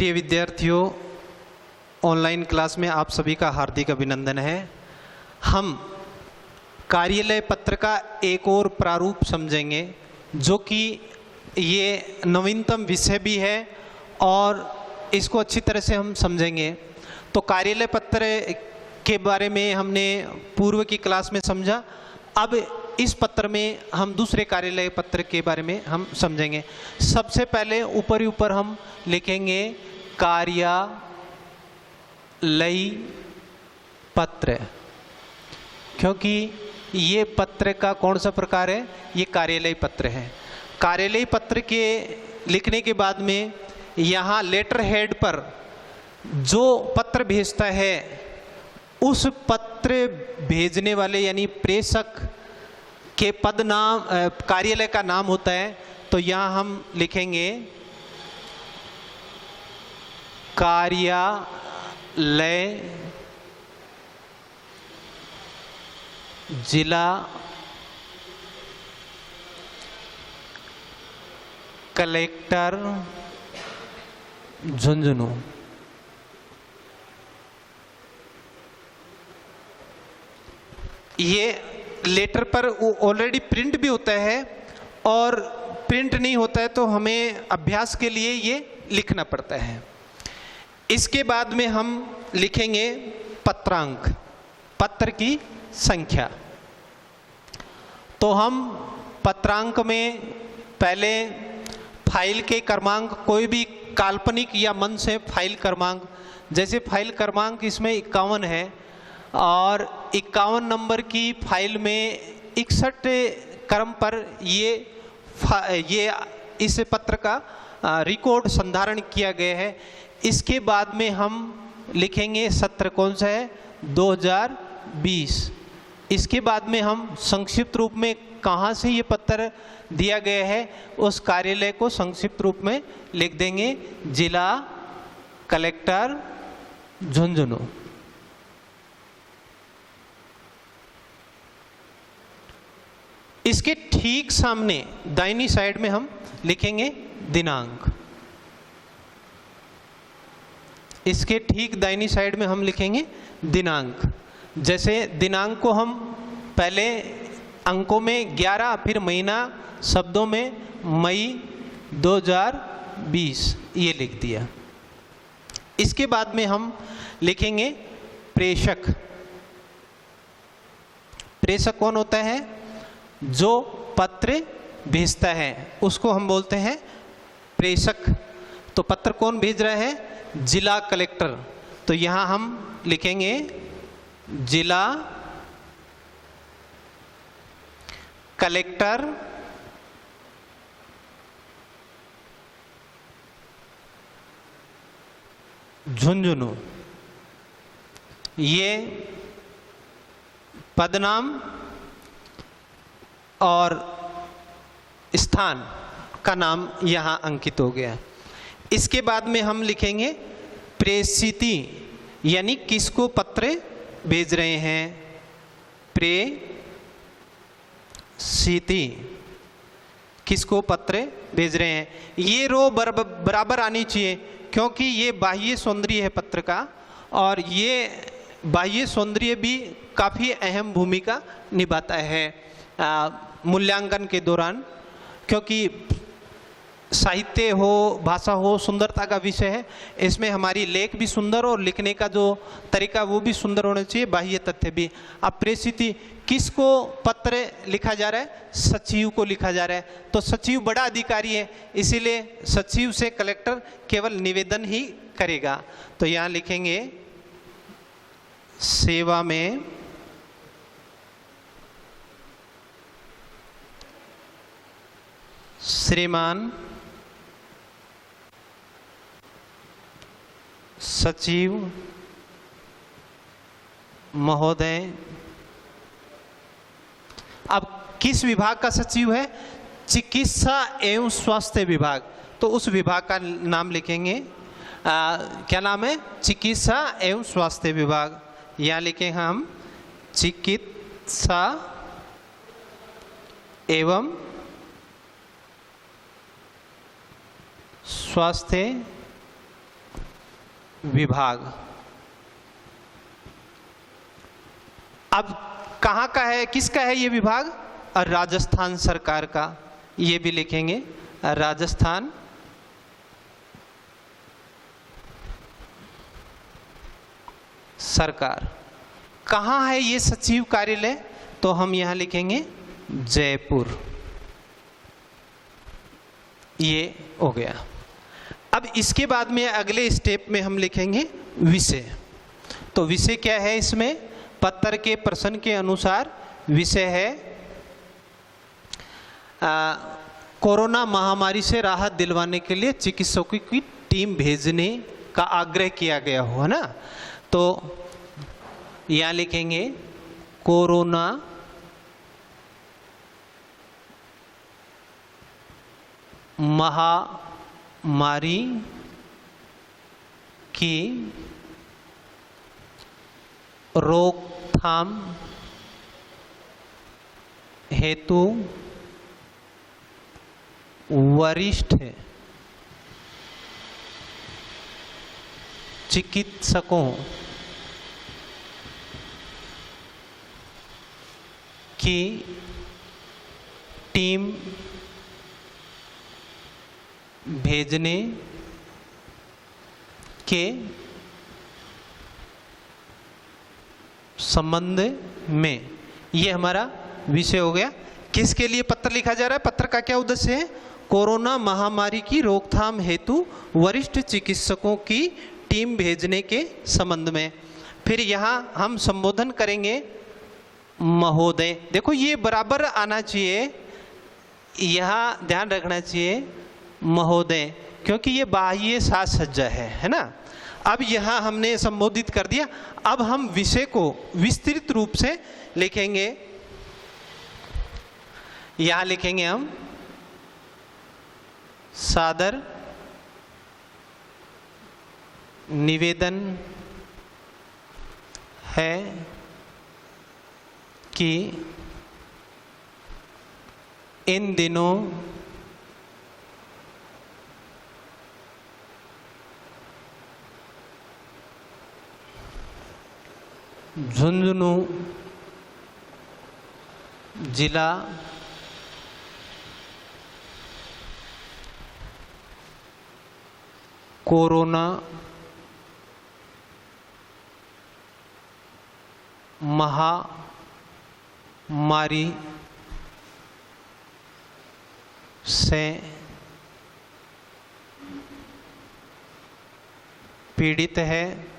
प्रिय विद्यार्थियों, online class में आप सभी का हार्दिक अभिनंदन है। हम कार्यालय पत्र का एक और प्रारूप समझेंगे, जो कि ये नवीनतम विषय भी है और इसको अच्छी तरह से हम समझेंगे। तो कार्यालय पत्र के बारे में हमने पूर्व की क्लास में समझा। अब इस पत्र में हम दूसरे कार्यालय पत्र के बारे में हम समझेंगे। सबसे पहले ऊपर ही ऊपर हम लिखेंगे कार्यालय पत्र, क्योंकि ये पत्र का कौन सा प्रकार है, ये कार्यालय पत्र है। कार्यालय पत्र के लिखने के बाद में यहाँ लेटर हेड पर जो पत्र भेजता है, उस पत्र भेजने वाले यानी प्रेषक के पद नाम कार्यालय का नाम होता है। तो यहाँ हम लिखेंगे कार्यालय जिला कलेक्टर झुंझुनू। ये लेटर पर ऑलरेडी प्रिंट भी होता है, और प्रिंट नहीं होता है तो हमें अभ्यास के लिए ये लिखना पड़ता है। इसके बाद में हम लिखेंगे पत्रांक, पत्र की संख्या। तो हम पत्रांक में पहले फाइल के क्रमांक, कोई भी काल्पनिक या मन से फाइल क्रमांक, जैसे फाइल क्रमांक इसमें 51 है और 51 नंबर की फाइल में 61 क्रम पर ये इस पत्र का रिकॉर्ड संधारण किया गया है। इसके बाद में हम लिखेंगे सत्र कौन सा है, 2020। इसके बाद में हम संक्षिप्त रूप में कहाँ से ये पत्र दिया गया है, उस कार्यालय को संक्षिप्त रूप में लिख देंगे, जिला कलेक्टर झुंझुनू। इसके ठीक सामने दाहिनी साइड में हम लिखेंगे दिनांक। इसके ठीक दाहिनी साइड में हम लिखेंगे दिनांक। जैसे दिनांक को हम पहले अंकों में 11, फिर महीना शब्दों में मई 2020 ये लिख दिया। इसके बाद में हम लिखेंगे प्रेषक। प्रेषक कौन होता है, जो पत्र भेजता है उसको हम बोलते हैं प्रेषक। तो पत्र कौन भेज रहा है, जिला कलेक्टर। तो यहाँ हम लिखेंगे जिला कलेक्टर झुंझुनू। ये पदनाम और स्थान का नाम यहाँ अंकित हो गया। इसके बाद में हम लिखेंगे प्रेषिती, यानी किसको पत्र भेज रहे हैं, प्रेषिती, किसको पत्र भेज रहे हैं। ये रो बराबर आनी चाहिए, क्योंकि ये बाह्य सौंदर्य है पत्र का, और ये बाह्य सौंदर्य भी काफ़ी अहम भूमिका निभाता है मूल्यांकन के दौरान, क्योंकि साहित्य हो, भाषा हो, सुंदरता का विषय है। इसमें हमारी लेख भी सुंदर और लिखने का जो तरीका वो भी सुंदर होना चाहिए, बाह्य तथ्य भी। अब प्रेषिती, किसको पत्र लिखा जा रहा है, सचिव को लिखा जा रहा है। तो सचिव बड़ा अधिकारी है, इसीलिए सचिव से कलेक्टर केवल निवेदन ही करेगा। तो यहाँ लिखेंगे सेवा में श्रीमान सचिव महोदय। अब किस विभाग का सचिव है, चिकित्सा एवं स्वास्थ्य विभाग। तो उस विभाग का नाम लिखेंगे, क्या नाम है, चिकित्सा एवं स्वास्थ्य विभाग। यहाँ लिखेंगे हम चिकित्सा एवं स्वास्थ्य विभाग। अब कहाँ का है, किसका है ये विभाग? राजस्थान सरकार का, ये भी लिखेंगे राजस्थान सरकार। कहाँ है ये सचिव कार्यालय? तो हम यहाँ लिखेंगे जयपुर। ये हो गया। अब इसके बाद में अगले स्टेप में हम लिखेंगे विषय। तो विषय क्या है इसमें? पत्र के प्रश्न के अनुसार विषय है कोरोना महामारी से राहत दिलवाने के लिए चिकित्सकों की टीम भेजने का आग्रह किया गया हो, है ना। तो यहाँ लिखेंगे कोरोना महामारी की रोकथाम हेतु वरिष्ठ चिकित्सकों की टीम भेजने के संबंध में, ये हमारा विषय हो गया। किसके लिए पत्र लिखा जा रहा है? पत्र का क्या उद्देश्य है? कोरोना महामारी की रोकथाम हेतु वरिष्ठ चिकित्सकों की टीम भेजने के संबंध में। फिर यहाँ हम संबोधन करेंगे महोदय। देखो ये बराबर आना चाहिए, यहाँ ध्यान रखना चाहिए महोदय, क्योंकि ये बाह्य साज सज्जा है ना। अब यहाँ हमने संबोधित कर दिया। अब हम विषय को विस्तृत रूप से लिखेंगे। यहाँ लिखेंगे हम सादर निवेदन है कि इन दिनों झुंझुनू जिला कोरोना महामारी से पीड़ित है।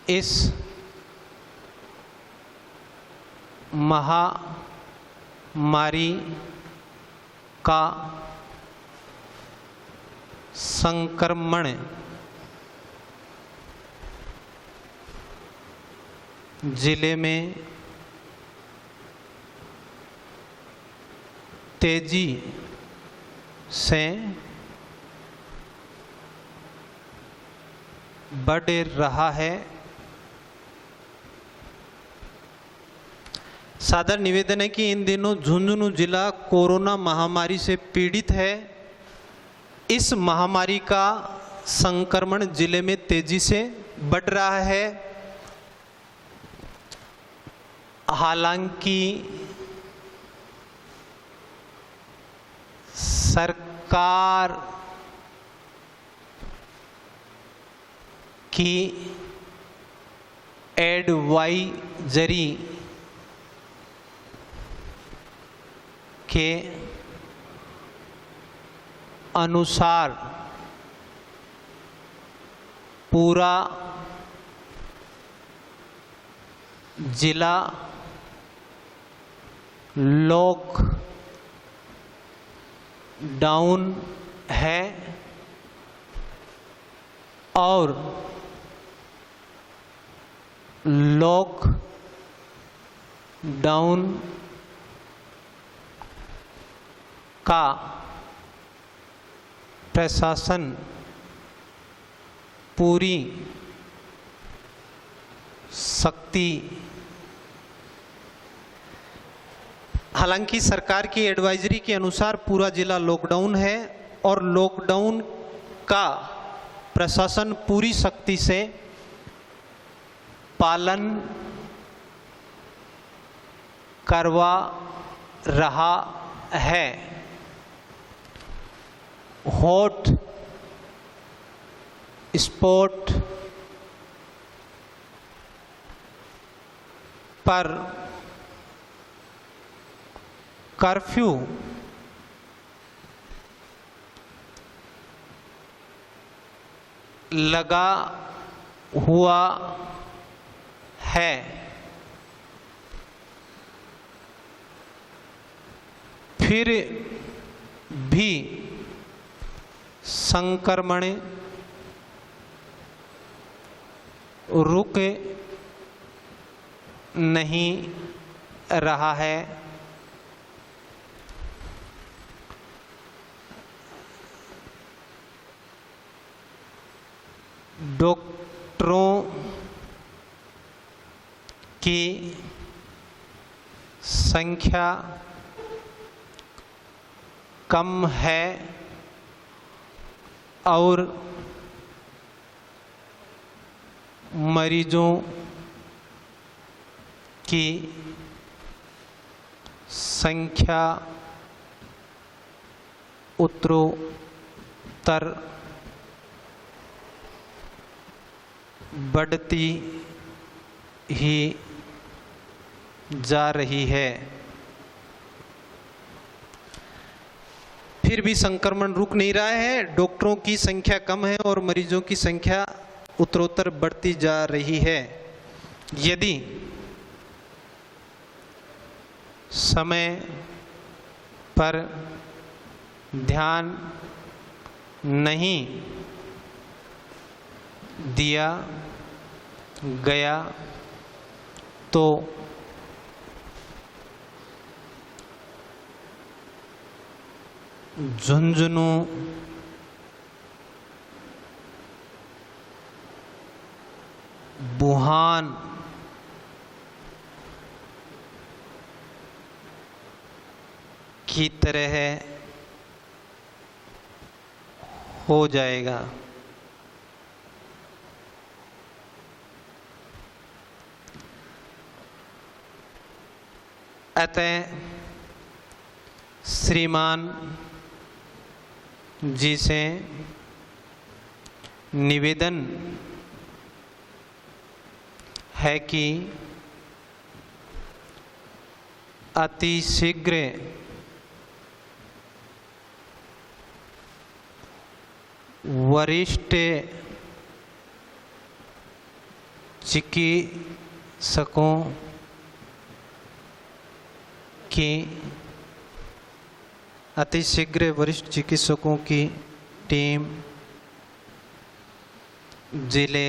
इस महामारी का संक्रमण जिले में तेजी से बढ़ रहा है। सादर निवेदन है कि इन दिनों झुंझुनू जिला कोरोना महामारी से पीड़ित है। इस महामारी का संक्रमण जिले में तेजी से बढ़ रहा है। हालांकि सरकार की एडवाइजरी के अनुसार पूरा जिला लॉकडाउन है और लॉकडाउन का प्रशासन पूरी सख्ती हालांकि सरकार की एडवाइजरी के अनुसार पूरा जिला लॉकडाउन है और लॉकडाउन का प्रशासन पूरी सख्ती से पालन करवा रहा है। हॉट स्पॉट पर कर्फ्यू लगा हुआ है। फिर भी संक्रमण रुक नहीं रहा है। डॉक्टरों की संख्या कम है और मरीजों की संख्या उत्तरोत्तर बढ़ती ही जा रही है। फिर भी संक्रमण रुक नहीं रहा है, डॉक्टरों की संख्या कम है और मरीजों की संख्या उत्तरोत्तर बढ़ती जा रही है। यदि समय पर ध्यान नहीं दिया गया तो झुंझुनू वुहान की तरह हो जाएगा। अतः श्रीमान जी से निवेदन है कि अतिशीघ्र वरिष्ठ चिकित्सकों की अतिशीघ्र वरिष्ठ चिकित्सकों की टीम जिले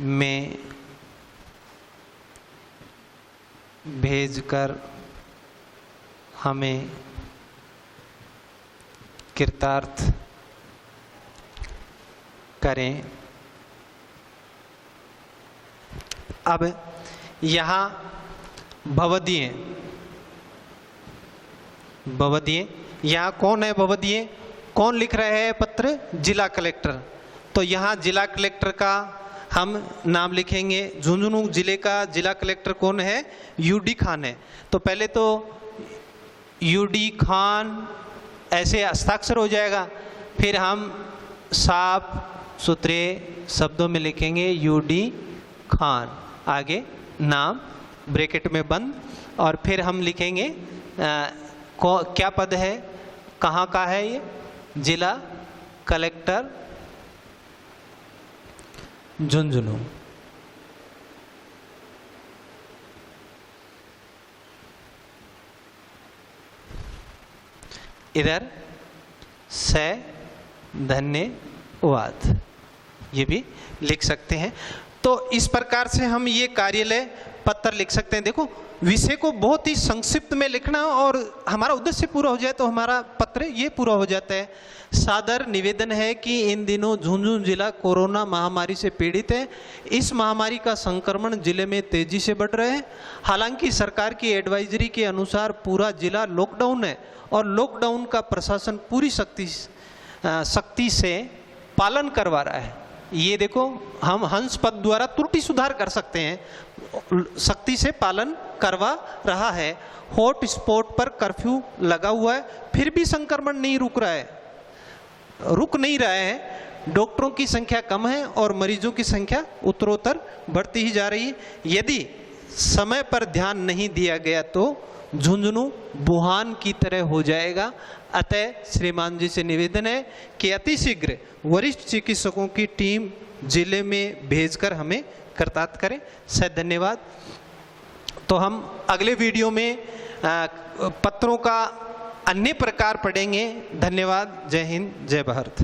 में भेजकर हमें कृतार्थ करें। अब यहाँ भवदीय यहाँ कौन है? भवदीय कौन लिख रहे हैं पत्र? जिला कलेक्टर। तो यहाँ जिला कलेक्टर का हम नाम लिखेंगे। झुंझुनू जिले का जिला कलेक्टर कौन है? यूडी खान है। तो पहले तो यूडी खान ऐसे हस्ताक्षर हो जाएगा, फिर हम साफ सुथरे शब्दों में लिखेंगे यूडी खान, आगे नाम ब्रैकेट में बंद, और फिर हम लिखेंगे क्या पद है, कहाँ का है ये? जिला कलेक्टर झुंझुनू। इधर से धन्यवाद ये भी लिख सकते हैं। तो इस प्रकार से हम ये कार्यालय पत्र लिख सकते हैं। देखो विषय को बहुत ही संक्षिप्त में लिखना और हमारा उद्देश्य पूरा हो जाए तो हमारा पत्र ये पूरा हो जाता है। सादर निवेदन है कि इन दिनों झुंझुनू जिला कोरोना महामारी से पीड़ित है। इस महामारी का संक्रमण जिले में तेजी से बढ़ रहा है। हालांकि सरकार की एडवाइजरी के अनुसार पूरा जिला लॉकडाउन है और लॉकडाउन का प्रशासन पूरी सख्ती से पालन करवा रहा है। ये देखो, हम हंस पद द्वारा त्रुटि सुधार कर सकते हैं, सख्ती से पालन करवा रहा है। हॉट स्पॉट पर कर्फ्यू लगा हुआ है, फिर भी संक्रमण नहीं रुक नहीं रहा है। डॉक्टरों की संख्या कम है और मरीजों की संख्या उत्तरोत्तर बढ़ती ही जा रही है। यदि समय पर ध्यान नहीं दिया गया तो झुंझुनू वुहान की तरह हो जाएगा। अतः श्रीमान जी से निवेदन है कि अतिशीघ्र वरिष्ठ चिकित्सकों की टीम जिले में भेजकर हमें कृतार्थ करें। सही धन्यवाद। तो हम अगले वीडियो में पत्रों का अन्य प्रकार पढ़ेंगे। धन्यवाद। जय हिंद, जय भारत।